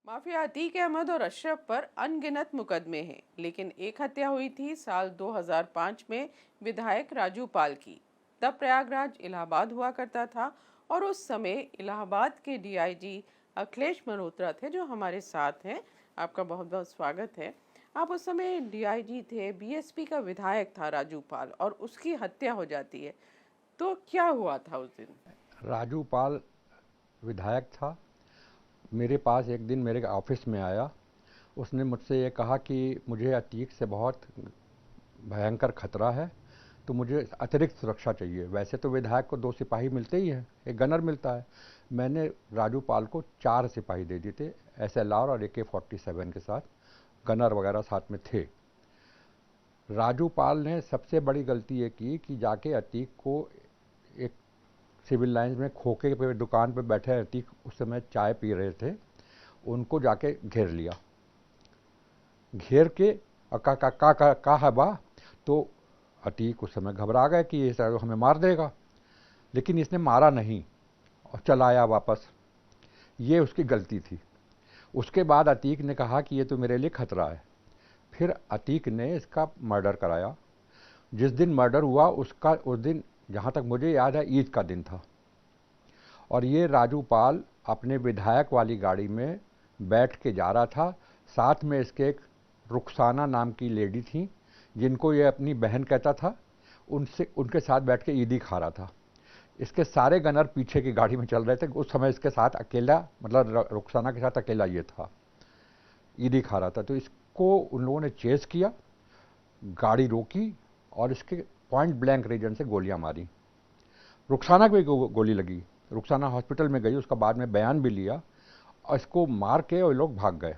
Mafia Atiq Ahmad और अशरफ पर अनगिनत मुकदमे हैं, लेकिन एक हत्या हुई थी साल 2005 में विधायक राजू पाल की। तब प्रयागराज इलाहाबाद हुआ करता था और उस समय इलाहाबाद के डीआईजी अखिलेश मल्होत्रा थे, जो हमारे साथ हैं। आपका बहुत बहुत स्वागत है। आप उस समय डीआईजी थे, बीएसपी का विधायक था राजू पाल, और उसकी हत्या हो जाती है। तो क्या हुआ था उस दिन? राजू पाल विधायक था। मेरे पास एक दिन मेरे ऑफिस में आया। उसने मुझसे ये कहा कि मुझे अतीक से बहुत भयंकर खतरा है, तो मुझे अतिरिक्त सुरक्षा चाहिए। वैसे तो विधायक को 2 सिपाही मिलते ही हैं, एक गनर मिलता है। मैंने राजू पाल को 4 सिपाही दे दिए थे, एसएलआर और AK-47 के साथ। गनर वगैरह साथ में थे। राजू पाल ने सबसे बड़ी गलती ये की कि जाके अतीक को एक सिविल लाइन्स में खोखे पे दुकान पे बैठे अतीक उस समय चाय पी रहे थे, उनको जाके घेर लिया। घेर के का है बा। तो अतीक उस समय घबरा गए कि ये शायद हमें मार देगा, लेकिन इसने मारा नहीं और चला आया वापस। ये उसकी गलती थी। उसके बाद अतीक ने कहा कि ये तो मेरे लिए खतरा है। फिर अतीक ने इसका मर्डर कराया। जिस दिन मर्डर हुआ उस दिन जहाँ तक मुझे याद है ईद का दिन था। और ये राजू पाल अपने विधायक वाली गाड़ी में बैठ के जा रहा था। साथ में इसके एक रुखसाना नाम की लेडी थी, जिनको ये अपनी बहन कहता था। उनके साथ बैठ के ईदी खा रहा था। इसके सारे गनर पीछे की गाड़ी में चल रहे थे। उस समय इसके साथ अकेला, मतलब रुखसाना के साथ अकेला ये था, ईदी खा रहा था। तो इसको उन लोगों ने चेस किया, गाड़ी रोकी और इसके पॉइंट ब्लैंक रीजन से गोलियां मारी। रुखसाना को भी गोली लगी। रुखसाना हॉस्पिटल में गई, उसका बाद में बयान भी लिया, और इसको मार के वो लोग भाग गए।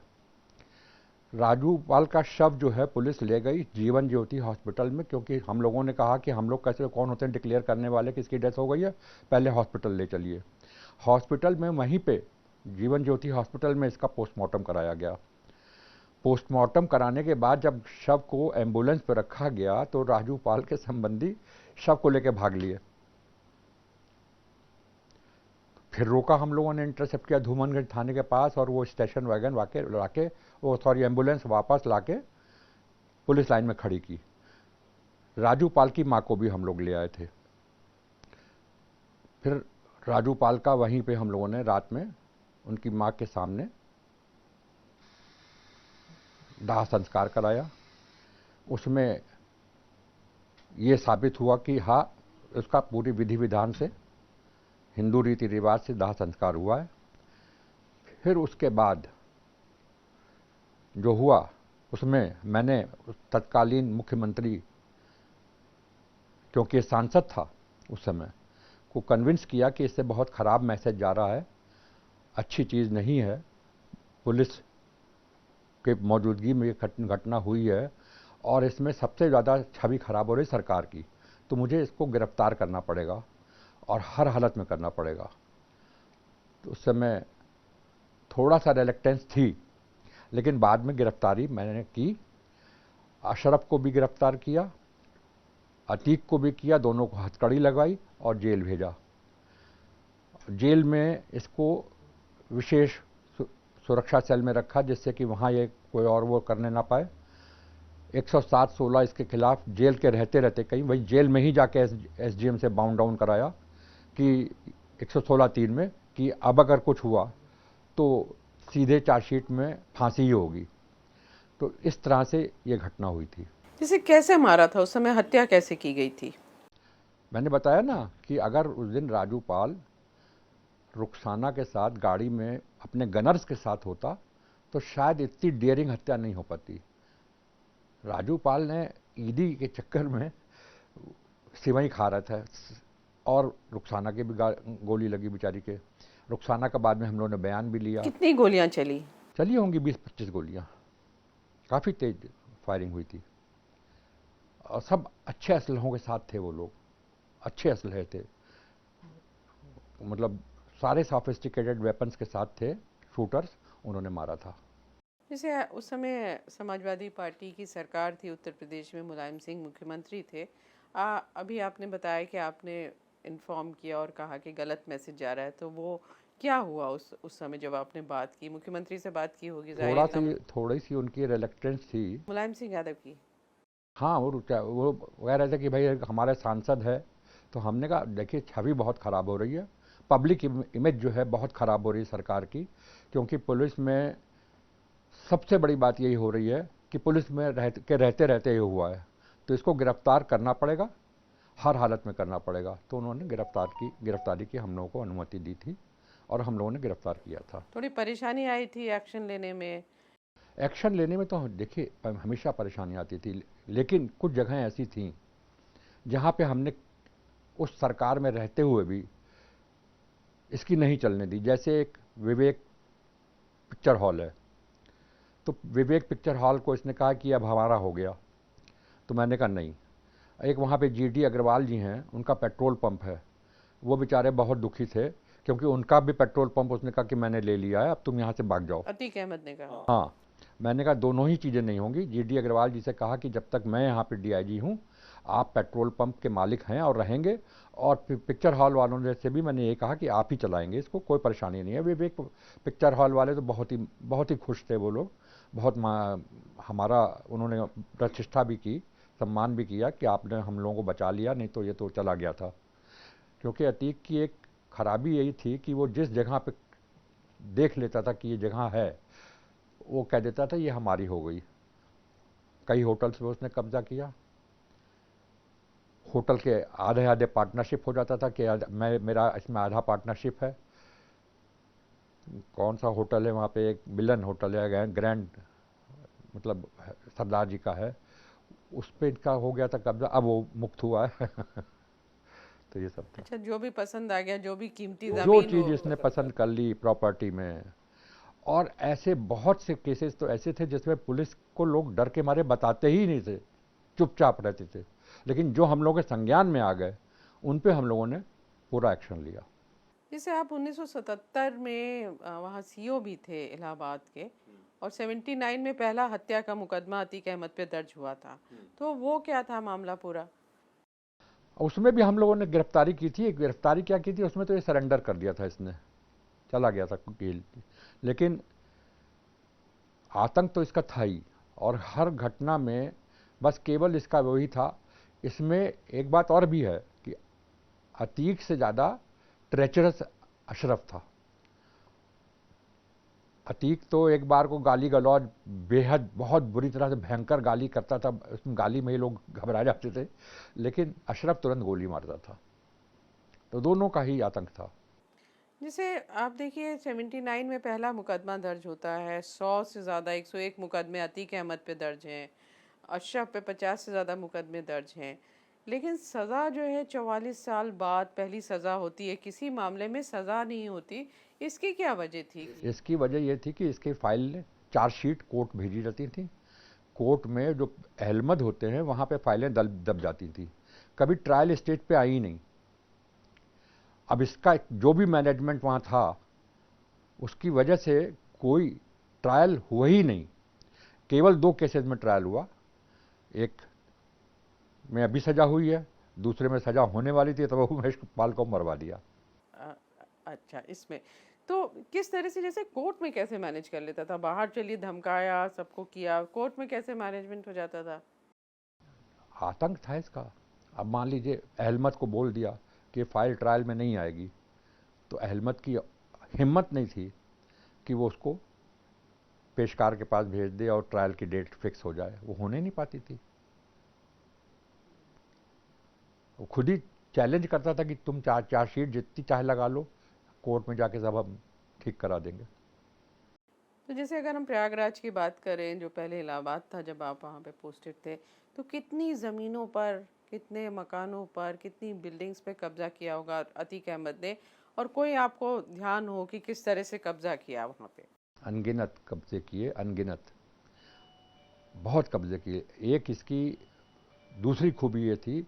राजू पाल का शव जो है पुलिस ले गई जीवन ज्योति हॉस्पिटल में, क्योंकि हम लोगों ने कहा कि हम लोग कैसे, कौन होते हैं डिक्लेयर करने वाले कि इसकी डेथ हो गई है, पहले हॉस्पिटल ले चलिए। हॉस्पिटल में वहीं पे जीवन ज्योति हॉस्पिटल में इसका पोस्टमार्टम कराया गया। पोस्टमार्टम कराने के बाद जब शव को एम्बुलेंस पर रखा गया तो राजू पाल के संबंधी शव को लेकर भाग लिए। फिर रोका हम लोगों ने, इंटरसेप्ट किया धूमनगढ़ थाने के पास, और वो स्टेशन वैगन लाके वो सॉरी एम्बुलेंस वापस लाके पुलिस लाइन में खड़ी की। राजू पाल की माँ को भी हम लोग ले आए थे। फिर राजू पाल का वहीं पे हम लोगों ने रात में उनकी माँ के सामने दाह संस्कार कराया। उसमें ये साबित हुआ कि हाँ, उसका पूरी विधि विधान से, हिंदू रीति रिवाज से दाह संस्कार हुआ है। फिर उसके बाद जो हुआ उसमें मैंने तत्कालीन मुख्यमंत्री, क्योंकि सांसद था उस समय, को कन्विंस किया कि इससे बहुत ख़राब मैसेज जा रहा है, अच्छी चीज़ नहीं है, पुलिस के मौजूदगी में ये घटना हुई है और इसमें सबसे ज़्यादा छवि खराब हो रही सरकार की, तो मुझे इसको गिरफ्तार करना पड़ेगा और हर हालत में करना पड़ेगा। तो उस समय थोड़ा सा रिलक्टेंस थी, लेकिन बाद में गिरफ्तारी मैंने की। अशरफ को भी गिरफ्तार किया, अतीक को भी किया, दोनों को हथकड़ी लगाई और जेल भेजा। जेल में इसको विशेष सुरक्षा सेल में रखा, जिससे कि वहाँ ये कोई और वो करने ना पाए। 107-16 इसके खिलाफ जेल के रहते रहते कहीं वही जेल में ही जाके एसडीएम से बाउंड डाउन कराया कि 116(3) में कि अब अगर कुछ हुआ तो सीधे चार्जशीट में फांसी ही होगी। तो इस तरह से ये घटना हुई थी। जिसे कैसे मारा था, उस समय हत्या कैसे की गई थी? मैंने बताया ना कि अगर उस दिन राजू पाल रुखसाना के साथ गाड़ी में अपने गनर्स के साथ होता तो शायद इतनी डेयरिंग हत्या नहीं हो पाती। राजू पाल ने ईदी के चक्कर में सिवई खा रहा था, और रुखसाना के भी गोली लगी बेचारी के। रुखसाना का बाद में हम लोगों ने बयान भी लिया। कितनी गोलियां चली? चली होंगी 20-25 गोलियां, काफ़ी तेज फायरिंग हुई थी। और सब अच्छे असलहों के साथ थे वो लोग, अच्छे असलहे थे, मतलब सारे सॉफिस्टिकेटेड वेपन्स के साथ थे शूटर्स, उन्होंने मारा था। जैसे उस समय समाजवादी पार्टी की सरकार थी उत्तर प्रदेश में, मुलायम सिंह मुख्यमंत्री थे। अभी आपने बताया कि आपने इन्फॉर्म किया और कहा कि गलत मैसेज जा रहा है, तो वो क्या हुआ उस समय जब आपने बात की? मुख्यमंत्री से बात की होगी जाहिर थोड़ा है, सी थोड़ी सी उनकी रिलक्टेंस थी। मुलायम सिंह यादव की। हाँ, वो कह रहे थे कि भाई हमारे सांसद है, तो हमने कहा देखिए छवि बहुत ख़राब हो रही है, पब्लिक इमेज जो है बहुत ख़राब हो रही है सरकार की, क्योंकि पुलिस में सबसे बड़ी बात यही हो रही है कि पुलिस में रहते रहते ये हुआ है, तो इसको गिरफ्तार करना पड़ेगा, हर हालत में करना पड़ेगा। तो उन्होंने गिरफ्तारी की हम लोगों को अनुमति दी थी और हम लोगों ने गिरफ्तार किया था। थोड़ी परेशानी आई थी एक्शन लेने में? एक्शन लेने में तो देखिए हमेशा परेशानी आती थी, लेकिन कुछ जगहें ऐसी थीं जहाँ पे हमने उस सरकार में रहते हुए भी इसकी नहीं चलने दी। जैसे एक विवेक पिक्चर हॉल है, तो विवेक पिक्चर हॉल को इसने कहा कि अब हमारा हो गया, तो मैंने कहा नहीं। एक वहाँ पे जीडी अग्रवाल जी हैं, उनका पेट्रोल पंप है, वो बेचारे बहुत दुखी थे क्योंकि उनका भी पेट्रोल पंप उसने कहा कि मैंने ले लिया है, अब तुम यहाँ से भाग जाओ। अतीक अहमद ने कहा। हाँ, मैंने कहा दोनों ही चीज़ें नहीं होंगी। जीडी अग्रवाल जी से कहा कि जब तक मैं यहाँ पे डीआईजी हूँ, आप पेट्रोल पंप के मालिक हैं और रहेंगे, और पिक्चर हॉल वालों ने से भी मैंने ये कहा कि आप ही चलाएंगे इसको, कोई परेशानी नहीं है। विवेक पिक्चर हॉल वाले तो बहुत ही खुश थे वो लोग, बहुत हमारा उन्होंने प्रतिष्ठा भी की, सम्मान भी किया कि आपने हम लोगों को बचा लिया, नहीं तो ये तो चला गया था। क्योंकि अतीक की एक खराबी यही थी कि वो जिस जगह पे देख लेता था कि ये जगह है, वो कह देता था ये हमारी हो गई। कई होटल्स पे उसने कब्जा किया, होटल के आधे आधे पार्टनरशिप हो जाता था कि मेरा इसमें आधा पार्टनरशिप है। कौन सा होटल है वहाँ पे, एक मिलन होटल है, ग्रैंड मतलब सरदार जी का है, उस पे इनका हो गया था कब्जा, अब वो मुक्त हुआ है। तो ये सब था। अच्छा, जो भी पसंद आ गया, जो भी कीमती जो जमीन चीज़ हो। इसने पसंद कर ली प्रॉपर्टी में। और ऐसे बहुत से केसेस तो ऐसे थे जिसमें पुलिस को लोग डर के मारे बताते ही नहीं थे, चुपचाप रहते थे, लेकिन जो हम लोगों के संज्ञान में आ गए उन पे हम लोगों ने पूरा एक्शन लिया। जैसे आप 1977 में वहाँ सीओ भी थे इलाहाबाद के, और 79 में पहला हत्या का मुकदमा अतीक अहमद पे दर्ज हुआ था, तो वो क्या था मामला पूरा? उसमें भी हम लोगों ने गिरफ्तारी की थी। गिरफ्तारी क्या की थी उसमें, तो ये सरेंडर कर दिया था, इसने चला गया था जेल। लेकिन आतंक तो इसका था ही, और हर घटना में बस केवल इसका वही था। इसमें एक बात और भी है कि अतीक से ज़्यादा ट्रेचरस अशरफ था। अतीक तो एक बार को गाली गलौज बेहद बहुत बुरी तरह से भयंकर गाली करता था, उसमें गाली में ही लोग घबरा जाते थे, लेकिन अशरफ तुरंत गोली मारता था। तो दोनों का ही आतंक था। जैसे आप देखिए 79 में पहला मुकदमा दर्ज होता है, 100 से ज़्यादा 101 मुकदमे अतीक अहमद पे दर्ज हैं, अशरफ पे 50 से ज़्यादा मुकदमे दर्ज हैं, लेकिन सज़ा जो है 44 साल बाद पहली सज़ा होती है, किसी मामले में सज़ा नहीं होती। इसकी क्या वजह थी? इसकी वजह यह थी कि इसके फाइल चार्जशीट कोर्ट भेजी जाती थी, कोर्ट में जो अहलमद होते हैं वहाँ पे फाइलें दब जाती थी, कभी ट्रायल स्टेज पे आई ही नहीं। अब इसका जो भी मैनेजमेंट वहाँ था, उसकी वजह से कोई ट्रायल हुआ ही नहीं। केवल 2 केसेस में ट्रायल हुआ, एक में अभी सज़ा हुई है, दूसरे में सज़ा होने वाली थी, तो वो उमेश पाल को मरवा दिया। अ, अच्छा, इसमें तो किस तरह से, जैसे कोर्ट में कैसे मैनेज कर लेता था? बाहर चलिए धमकाया, सबको किया, कोर्ट में कैसे मैनेजमेंट हो जाता था? आतंक था इसका। अब मान लीजिए अहलमद को बोल दिया कि फाइल ट्रायल में नहीं आएगी, तो अहलमद की हिम्मत नहीं थी कि वो उसको पेशकार के पास भेज दे और ट्रायल की डेट फिक्स हो जाए, वो होने नहीं पाती थी। वो खुद ही चैलेंज करता था कि तुम चार्जशीट जितनी चाहे लगा लो, कोर्ट में जाके सब हम ठीक करा देंगे। तो जैसे अगर हम प्रयागराज की बात करें, जो पहले इलाहाबाद था जब आप वहाँ पे पोस्टेड थे, तो कितनी ज़मीनों पर, कितने मकानों पर, कितनी बिल्डिंग्स पे कब्जा किया होगा अतीक अहमद ने? और कोई आपको ध्यान हो कि किस तरह से कब्जा किया वहाँ पे? अनगिनत कब्जे किए, अनगिनत, बहुत कब्जे किए। एक इसकी दूसरी खूबी ये थी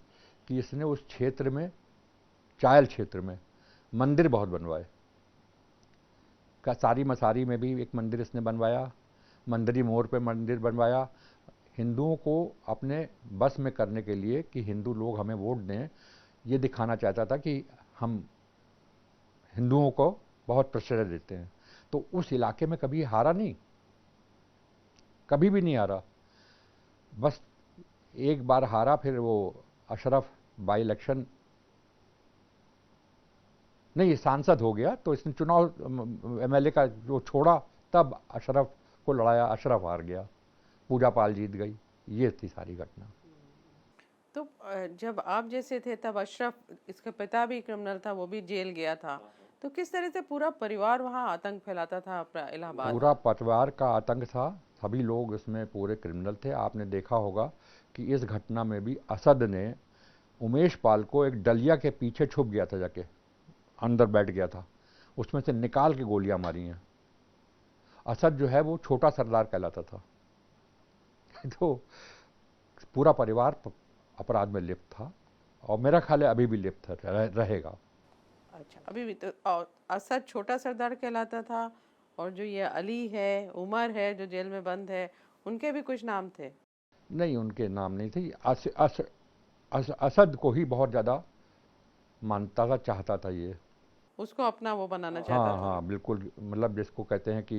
कि इसने उस क्षेत्र में, चायल क्षेत्र में, मंदिर बहुत बनवाए। सारी मसारी में भी एक मंदिर इसने बनवाया, मंदिरी मोड़ पे मंदिर बनवाया, हिंदुओं को अपने बस में करने के लिए कि हिंदू लोग हमें वोट दें, ये दिखाना चाहता था कि हम हिंदुओं को बहुत प्रश्रय देते हैं। तो उस इलाके में कभी हारा नहीं, कभी भी नहीं हारा। बस एक बार हारा, फिर वो अशरफ बाई इलेक्शन नहीं, सांसद हो गया तो इसने चुनाव एमएलए का जो छोड़ा, तब अशरफ को लड़ाया, अशरफ हार गया, पूजा पाल जीत गई। ये थी सारी घटना। तो जब आप जैसे थे तब अशरफ, इसका पिता भी क्रिमिनल था, वो भी जेल गया था, तो किस तरह से पूरा परिवार वहाँ आतंक फैलाता था अपना इलाहाबाद? पूरा परिवार का आतंक था, सभी लोग इसमें पूरे क्रिमिनल थे। आपने देखा होगा कि इस घटना में भी असद ने उमेश पाल को एक डलिया के पीछे छुप गया था, जाके अंदर बैठ गया था, उसमें से निकाल के गोलियां मारी हैं। असद जो है वो छोटा सरदार कहलाता था। तो पूरा परिवार अपराध में लिप्त था, और मेरा ख्याल है अभी भी लिप्त रहेगा। अच्छा, अभी भी तो असद छोटा सरदार कहलाता था, और जो ये अली है, उमर है जो जेल में बंद है, उनके भी कुछ नाम थे? नहीं, उनके नाम नहीं थे। असद को ही बहुत ज़्यादा मानता था, चाहता था, ये उसको अपना वो बनाना चाहता हाँ था। हाँ बिल्कुल, मतलब जिसको कहते हैं कि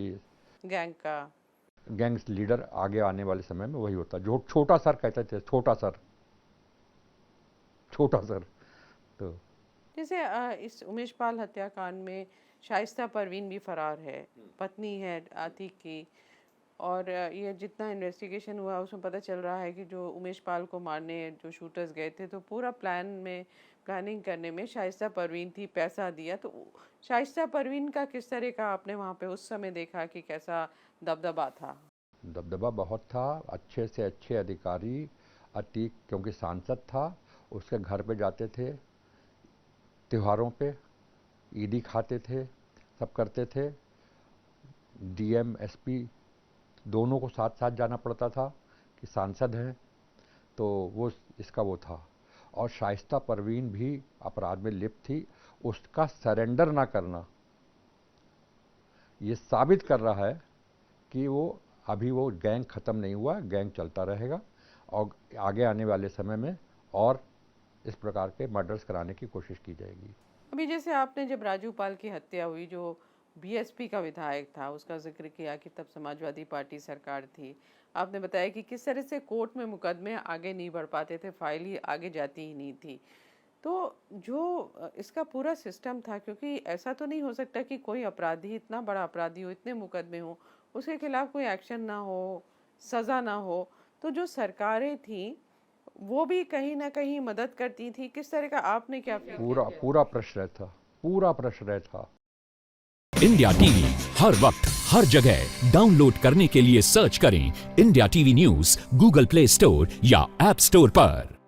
गैंग का गैंग्स लीडर आगे आने वाले समय में वही होता, जो छोटा सर कहते थे, छोटा सर, छोटा सर। तो जैसे इस उमेश पाल हत्याकांड में शाइस्ता परवीन भी फरार है, पत्नी है आतिक की, और ये जितना इन्वेस्टिगेशन हुआ उसमें पता चल रहा है कि जो उमेश पाल को मारने जो शूटर्स गए थे, तो पूरा प्लानिंग करने में शाइस्ता परवीन थी, पैसा दिया। तो शाइस्ता परवीन का किस तरह का आपने वहाँ पे उस समय देखा कि कैसा दबदबा था? दबदबा बहुत था, अच्छे से अच्छे अधिकारी, अतीक क्योंकि सांसद था, उसके घर पे जाते थे, त्योहारों पे ईदी खाते थे, सब करते थे। डीएम एसपी दोनों को साथ साथ जाना पड़ता था कि सांसद हैं, तो वो इसका वो था। और शाइस्ता परवीन भी अपराध में लिप्त थी। उसका सरेंडर ना करना ये साबित कर रहा है कि वो गैंग ख़त्म नहीं हुआ, गैंग चलता रहेगा, और आगे आने वाले समय में और इस प्रकार के मर्डर्स कराने की कोशिश की जाएगी। अभी जैसे आपने जब राजू पाल की हत्या हुई, जो बीएसपी का विधायक था, उसका जिक्र किया कि तब समाजवादी पार्टी सरकार थी। आपने बताया कि किस तरह से कोर्ट में मुकदमे आगे नहीं बढ़ पाते थे, फाइल ही आगे जाती ही नहीं थी। तो जो इसका पूरा सिस्टम था, क्योंकि ऐसा तो नहीं हो सकता कि कोई अपराधी, इतना बड़ा अपराधी हो, इतने मुकदमे हो, उसके खिलाफ कोई एक्शन ना हो, सज़ा ना हो। तो जो सरकारें थीं वो भी कहीं ना कहीं मदद करती थी। किस तरह का आपने क्या फील किया? पूरा प्रश्रय था, पूरा प्रश्रय था। इंडिया टीवी हर वक्त हर जगह डाउनलोड करने के लिए सर्च करें India TV news Google play store या ऐप स्टोर पर।